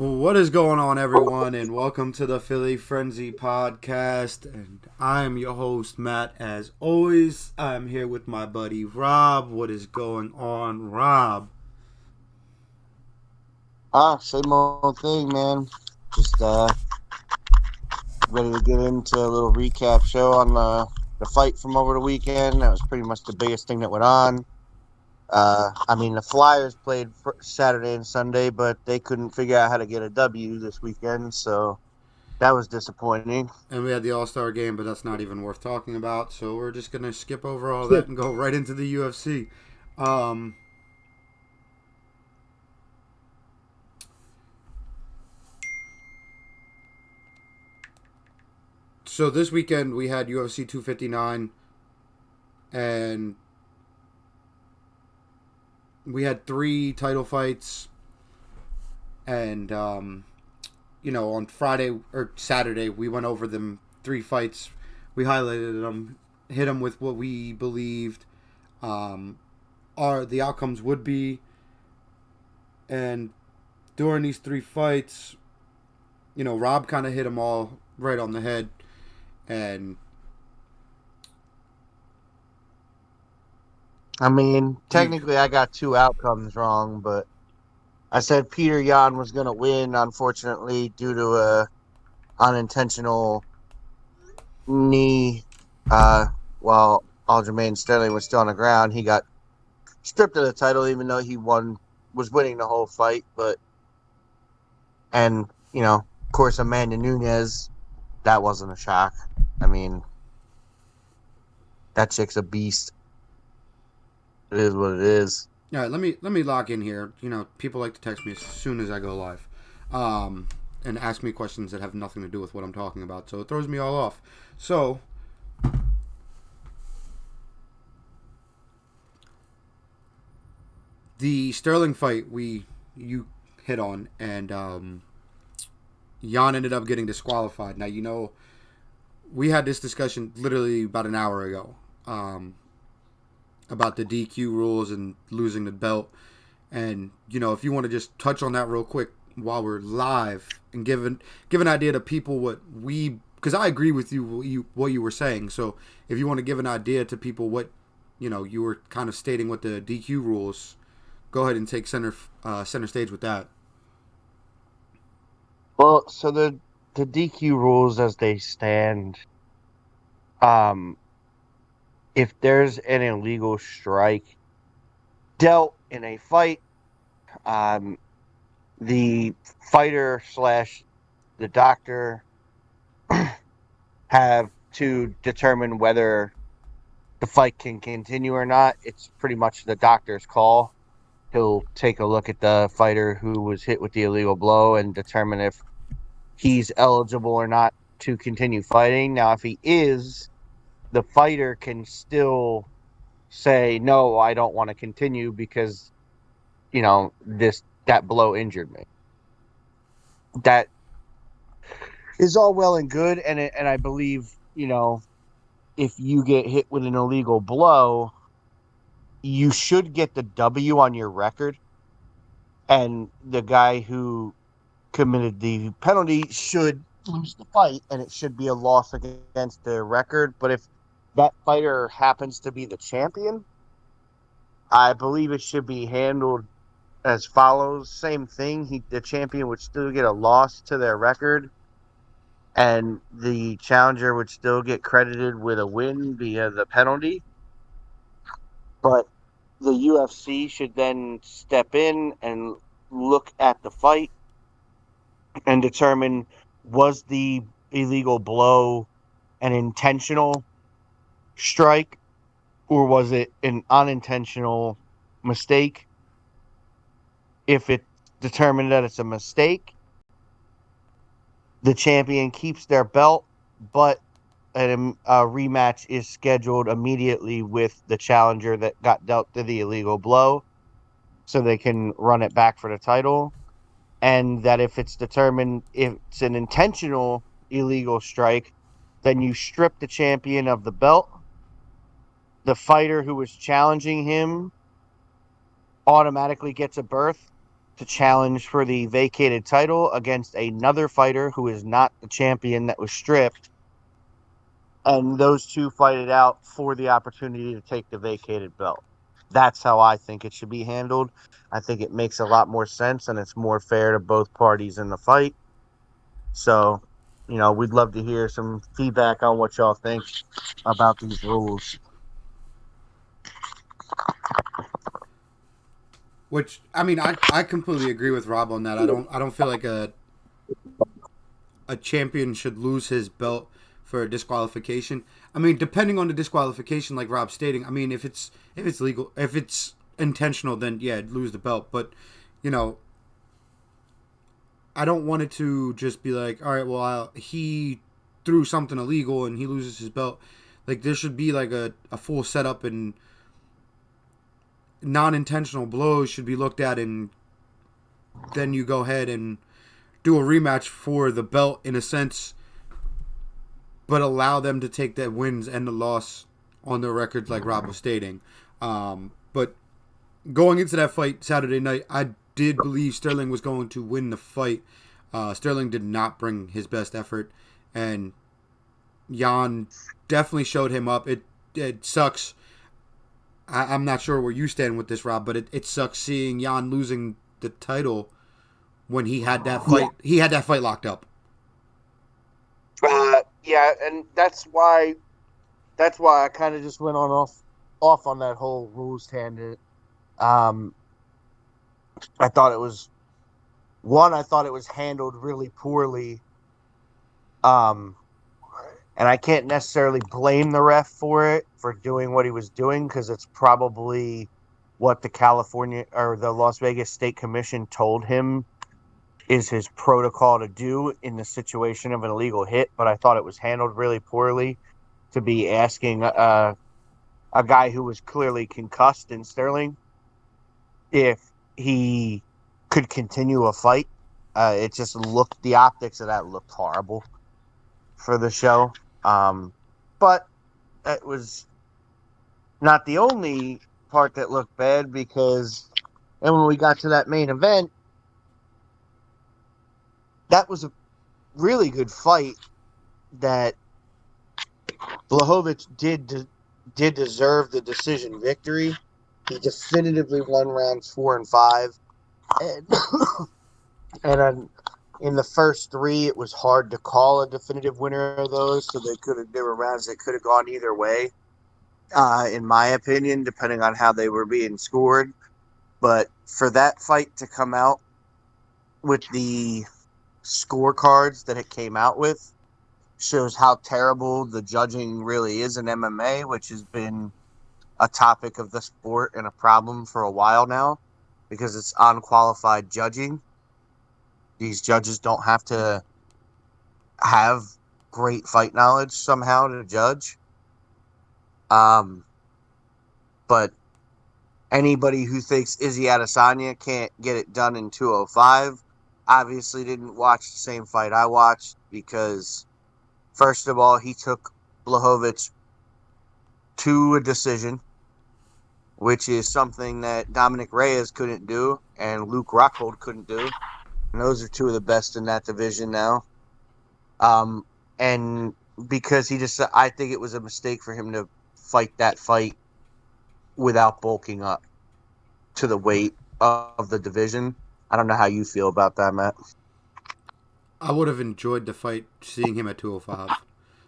What is going on, everyone, and welcome to the Philly Frenzy podcast. And I am your host, Matt. As always, I'm here with my buddy Rob. What is going on, Rob? Same old thing, man. Just ready to get into a little recap show on the fight from over the weekend. That was pretty much the biggest thing that went on. The Flyers played Saturday and Sunday, but they couldn't figure out how to get a W this weekend, so that was disappointing. And we had the All Star game, but that's not even worth talking about. So we're just gonna skip over all that and go right into the UFC. Um, so this weekend we had UFC 259, and we had three title fights, and on Friday or Saturday, we went over them three fights. We highlighted them, hit them with what we believed are the outcomes would be. And during these three fights, Rob kind of hit them all right on the head. And he, Technically, I got two outcomes wrong, but I said Peter Yan was going to win, unfortunately, due to a unintentional knee. While Aljamain Sterling was still on the ground, he got stripped of the title, even though he was winning the whole fight. Of course, Amanda Nunes, that wasn't a shock. I mean, that chick's a beast. It is what it is. all right, let me lock in here. People like to text me as soon as I go live, and ask me questions that have nothing to do with what I'm talking about. So it throws me all off. So the Sterling fight you hit on, and Jan ended up getting disqualified. Now we had this discussion literally about an hour ago, about the DQ rules and losing the belt. And if you want to just touch on that real quick while we're live and give an idea to people because I agree with what you were saying. So if you want to give an idea to people what you were kind of stating what the DQ rules, go ahead and take center stage with that. Well, so the DQ rules as they stand, um, if there's an illegal strike dealt in a fight, um, the fighter slash the doctor have to determine whether the fight can continue or not. It's pretty much the doctor's call. He'll take a look at the fighter who was hit with the illegal blow and determine if he's eligible or not to continue fighting. Now, if he is, the fighter can still say, no, I don't want to continue because, that blow injured me. That is all well and good. And I believe, if you get hit with an illegal blow, you should get the W on your record. And the guy who committed the penalty should lose the fight, and it should be a loss against the record. But if that fighter happens to be the champion, I believe it should be handled as follows. Same thing. The champion would still get a loss to their record, and the challenger would still get credited with a win via the penalty. But the UFC should then step in and look at the fight and determine, was the illegal blow an intentional strike or was it an unintentional mistake? If it's determined that it's a mistake, the champion keeps their belt, but a rematch is scheduled immediately with the challenger that got dealt to the illegal blow so they can run it back for the title. And that if it's determined if it's an intentional illegal strike, then you strip the champion of the belt. The fighter who was challenging him automatically gets a berth to challenge for the vacated title against another fighter who is not the champion that was stripped. And those two fight it out for the opportunity to take the vacated belt. That's how I think it should be handled. I think it makes a lot more sense and it's more fair to both parties in the fight. So, we'd love to hear some feedback on what y'all think about these rules. Which I mean, I completely agree with Rob on that. I don't feel like a champion should lose his belt for a disqualification. I mean, depending on the disqualification, like Rob's stating, I mean, if it's legal, if it's intentional, then yeah, lose the belt. But you know, I don't want it to just be like, all right, well, he threw something illegal and he loses his belt. Like there should be like a full setup, and non-intentional blows should be looked at, and then you go ahead and do a rematch for the belt in a sense, but allow them to take the wins and the loss on their records, like Rob was stating. But going into that fight Saturday night, I did believe Sterling was going to win the fight. Sterling did not bring his best effort, and Jan definitely showed him up. It sucks. I'm not sure where you stand with this, Rob, but it sucks seeing Jan losing the title when he had that fight. He had that fight locked up. Yeah, and that's why I kind of just went off on that whole rules tangent. I thought it was handled really poorly. And I can't necessarily blame the ref for doing what he was doing, because it's probably what the California or the Las Vegas State Commission told him is his protocol to do in the situation of an illegal hit. But I thought it was handled really poorly to be asking a guy who was clearly concussed in Sterling if he could continue a fight. It just looked, the optics of that looked horrible for the show. But it was not the only part that looked bad, because and when we got to that main event, that was a really good fight that Blachowicz did deserve the decision victory. He definitively won rounds 4 and 5. And in the first 3, it was hard to call a definitive winner of those, so there were rounds that could have gone either way, in my opinion, depending on how they were being scored. But for that fight to come out with the scorecards that it came out with shows how terrible the judging really is in MMA, which has been a topic of the sport and a problem for a while now, because it's unqualified judging. These judges don't have to have great fight knowledge somehow to judge. But anybody who thinks Izzy Adesanya can't get it done in 205 obviously didn't watch the same fight I watched, because first of all, he took Blachowicz to a decision, which is something that Dominic Reyes couldn't do and Luke Rockhold couldn't do. And those are two of the best in that division now. And because I think it was a mistake for him to fight that fight without bulking up to the weight of the division. I don't know how you feel about that, Matt. I would have enjoyed the fight seeing him at 205.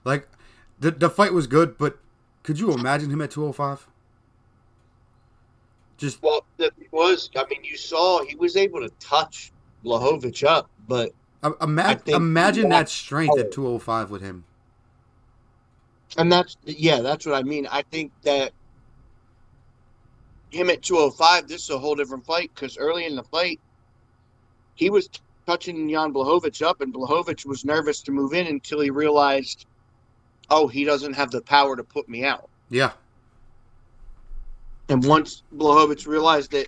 Like, the fight was good, but could you imagine him at 205? Well, it was. I mean, you saw he was able to touch Blachowicz up, but imagine that strength at 205 with him. And that's what I mean. I think that him at 205, this is a whole different fight, because early in the fight, he was touching Jan Blachowicz up, and Blachowicz was nervous to move in until he realized, oh, he doesn't have the power to put me out. Yeah. And once Blachowicz realized that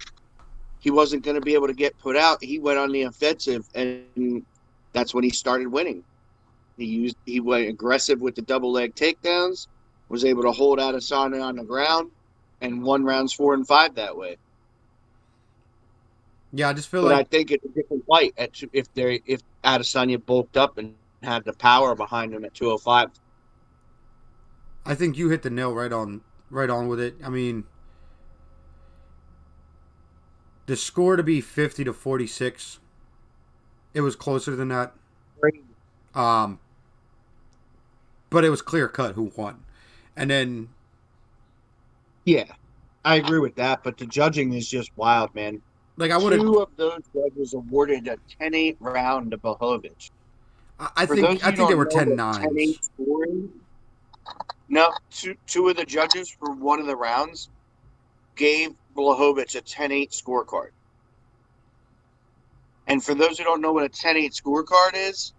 he wasn't going to be able to get put out, he went on the offensive, and that's when he started winning. He went aggressive with the double leg takedowns, was able to hold Adesanya on the ground, and won rounds 4 and 5 that way. Yeah, I just feel But I like think it's a different fight if Adesanya bulked up and had the power behind him at 205. I think you hit the nail right on with it. I mean, the score to be 50-46, it was closer than that. Um, but it was clear cut who won. And then Yeah, I agree with that, but the judging is just wild, man. like I would have Two of those judges awarded a 10-8 round to Bohovic. I For those think of you who they don't were know 10 what nines. 10-8 scoring, no, two of the judges for one of the rounds gave Blahovic a 10-8 scorecard. And for those who don't know what a 10-8 scorecard is,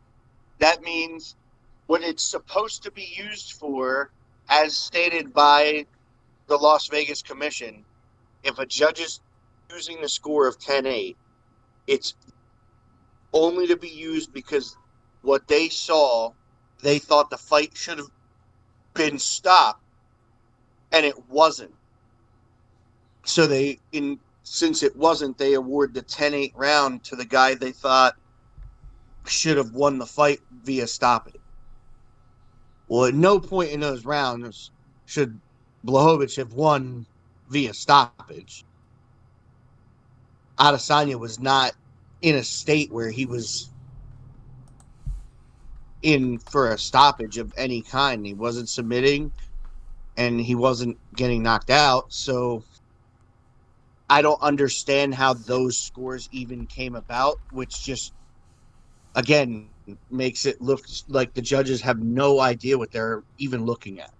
that means what it's supposed to be used for, as stated by the Las Vegas Commission. If a judge is using the score of 10-8, it's only to be used because what they saw, they thought the fight should have been stopped, and it wasn't. So since it wasn't, they award the 10-8 round to the guy they thought should have won the fight via stoppage. Well, at no point in those rounds should Blachowicz have won via stoppage. Adesanya was not in a state where he was in for a stoppage of any kind. He wasn't submitting, and he wasn't getting knocked out. So I don't understand how those scores even came about, which just, again, makes it look like the judges have no idea what they're even looking at.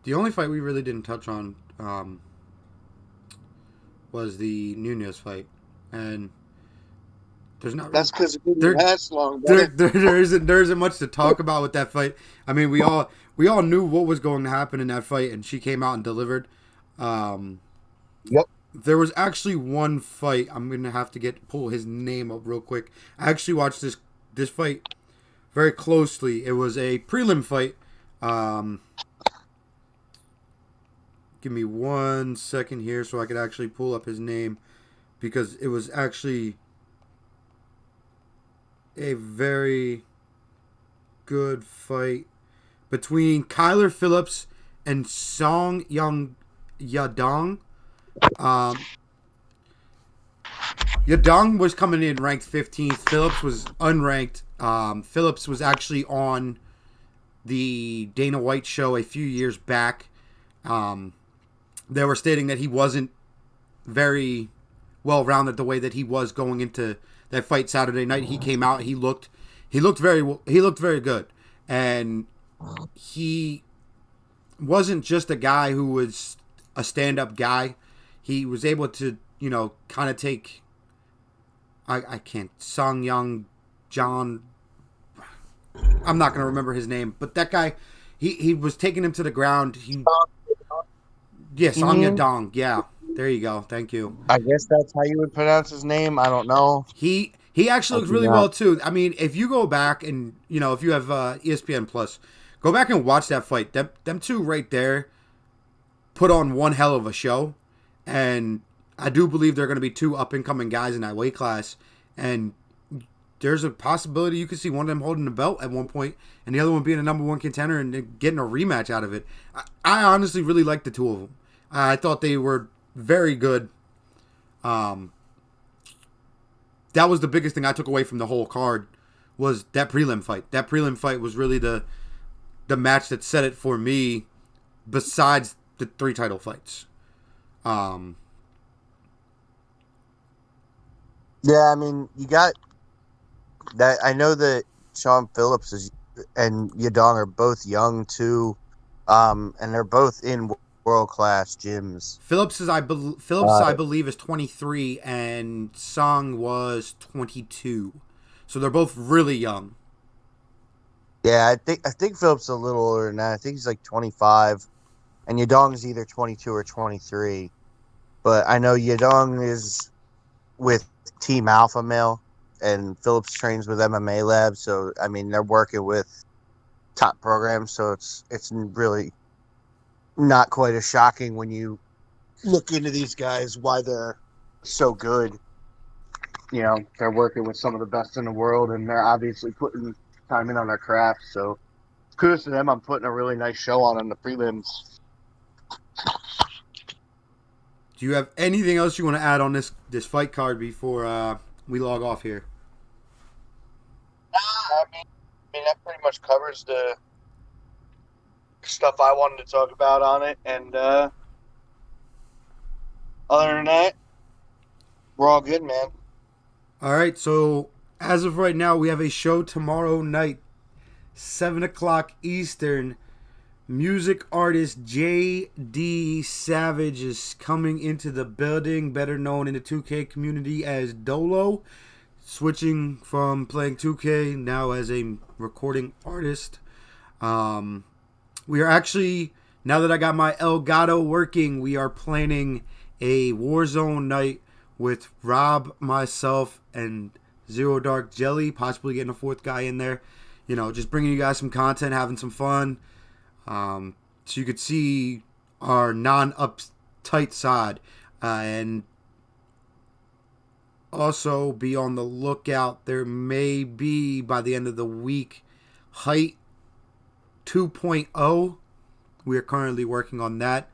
The only fight we really didn't touch on was the Nunez fight, and there's not. That's because it didn't there, last long. Brother. there isn't much to talk about with that fight. I mean, we all knew what was going to happen in that fight, and she came out and delivered. Yep. There was actually one fight. I'm gonna have to pull his name up real quick. I actually watched this fight very closely. It was a prelim fight. Give me 1 second here so I could actually pull up his name, because it was actually a very good fight between Kyler Phillips and Song Young Yadong. Yadong was coming in ranked 15th. Phillips was unranked. Phillips was actually on the Dana White show a few years back. They were stating that he wasn't very well rounded the way that he was going into that fight Saturday night. He came out. He looked very good, and he wasn't just a guy who was a stand-up guy. He was able to, kind of take. I can't. Song Young John. I'm not going to remember his name, but that guy, he was taking him to the ground. Song Yadong. Yeah, there you go. Thank you. I guess that's how you would pronounce his name. I don't know. He actually looks really well too. I mean, if you go back and if you have ESPN Plus, go back and watch that fight. Them two right there put on one hell of a show, and I do believe they're going to be two up and coming guys in that weight class, and there's a possibility you could see one of them holding the belt at one point, and the other one being a number one contender and getting a rematch out of it. I honestly really like the two of them. I thought they were very good. That was the biggest thing I took away from the whole card, was that prelim fight. That prelim fight was really the match that set it for me, besides the 3 title fights. Yeah, I mean, you got that. I know that Sean Phillips and Yadong are both young too, and they're both in world-class gyms. Phillips, I believe, is 23, and Song was 22. So they're both really young. Yeah, I think Phillips is a little older than that. I think he's like 25, and Yadong is either 22 or 23. But I know Yadong is with Team Alpha Male, and Phillips trains with MMA Lab. So I mean, they're working with top programs. So it's really not quite as shocking when you look into these guys, why they're so good. You know, they're working with some of the best in the world, and they're obviously putting time in on their craft. So kudos to them on putting a really nice show on the prelims. Do you have anything else you want to add on this fight card before we log off here? I mean that pretty much covers the stuff I wanted to talk about on it, and other than that, we're all good, man. All right, so as of right now, we have a show tomorrow night, 7 o'clock Eastern. Music artist J.D. Savage is coming into the building, better known in the 2K community as Dolo, switching from playing 2K now as a recording artist. We are actually, now that I got my Elgato working, we are planning a Warzone night with Rob, myself, and Zero Dark Jelly, possibly getting a fourth guy in there. You know, just bringing you guys some content, having some fun. So you could see our non-uptight side. And also be on the lookout. There may be, by the end of the week, Height 2.0. We are currently working on that.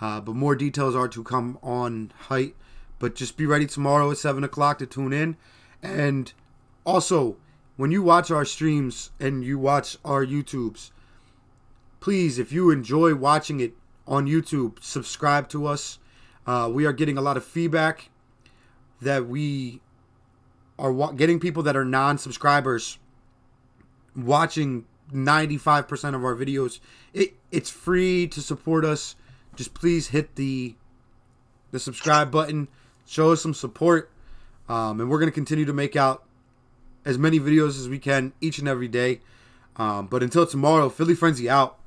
But more details are to come on Height. But just be ready tomorrow at 7 o'clock to tune in. And also, when you watch our streams and you watch our YouTubes, please, if you enjoy watching it on YouTube, subscribe to us. We are getting a lot of feedback that we are getting people that are non-subscribers watching 95% of our videos. It's free to support us. Just please hit the subscribe button. Show us some support. And we're going to continue to make out as many videos as we can each and every day. But until tomorrow, Philly Frenzy out.